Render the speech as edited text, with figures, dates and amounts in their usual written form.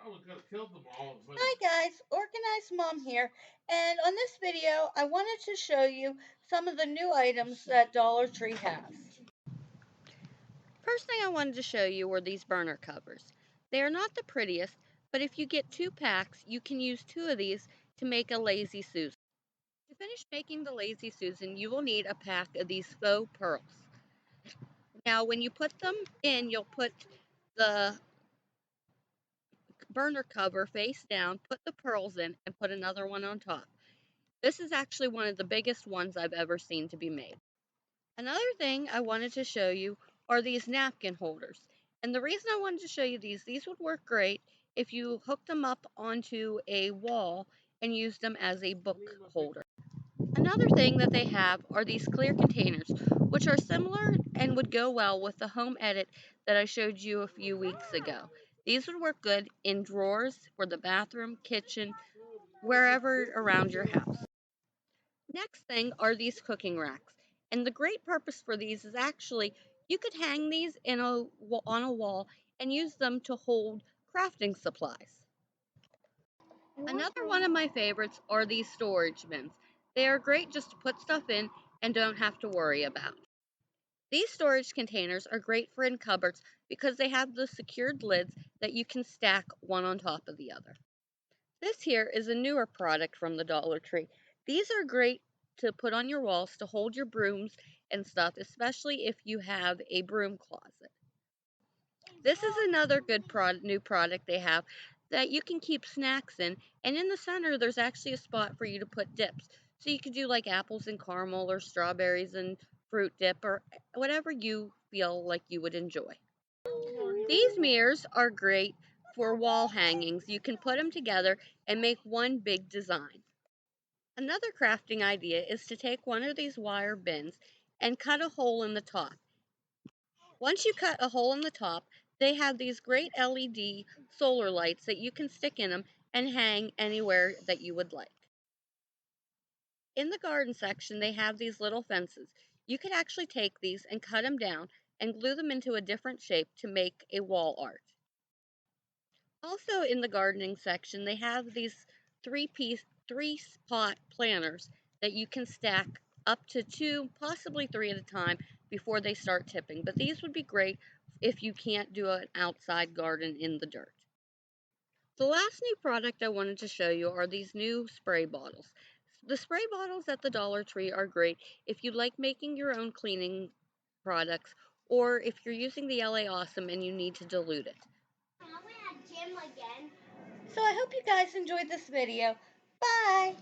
Hi guys, Organized Mom here, and on this video I wanted to show you some of the new items that Dollar Tree has. First thing I wanted to show you were these burner covers. They are not the prettiest, but if you get 2 packs, you can use 2 of these to make a Lazy Susan. To finish making the Lazy Susan, you will need a pack of these faux pearls. Now when you put them in, you'll put the burner cover face down, put the pearls in, and put another one on top. This is actually one of the biggest ones I've ever seen to be made. Another thing I wanted to show you are these napkin holders. And the reason I wanted to show you these would work great if you hooked them up onto a wall and used them as a book holder. Another thing that they have are these clear containers, which are similar and would go well with the home edit that I showed you a few weeks ago. These would work good in drawers for the bathroom, kitchen, wherever around your house. Next thing are these cooking racks. And the great purpose for these is actually you could hang these on a wall and use them to hold crafting supplies. Another one of my favorites are these storage bins. They are great just to put stuff in and don't have to worry about. These storage containers are great for in cupboards because they have the secured lids that you can stack one on top of the other. This here is a newer product from the Dollar Tree. These are great to put on your walls to hold your brooms and stuff, especially if you have a broom closet. This is another good new product they have that you can keep snacks in, and in the center there's actually a spot for you to put dips. So you could do like apples and caramel or strawberries and fruit dip or whatever you feel like you would enjoy. These mirrors are great for wall hangings. You can put them together and make one big design. Another crafting idea is to take one of these wire bins and cut a hole in the top. Once you cut a hole in the top, they have these great LED solar lights that you can stick in them and hang anywhere that you would like. In the garden section, they have these little fences. You could actually take these and cut them down and glue them into a different shape to make a wall art. Also in the gardening section, they have these three spot planters that you can stack up to 2, possibly 3 at a time before they start tipping. But these would be great if you can't do an outside garden in the dirt. The last new product I wanted to show you are these new spray bottles. The spray bottles at the Dollar Tree are great if you like making your own cleaning products or if you're using the LA Awesome and you need to dilute it. So I hope you guys enjoyed this video. Bye!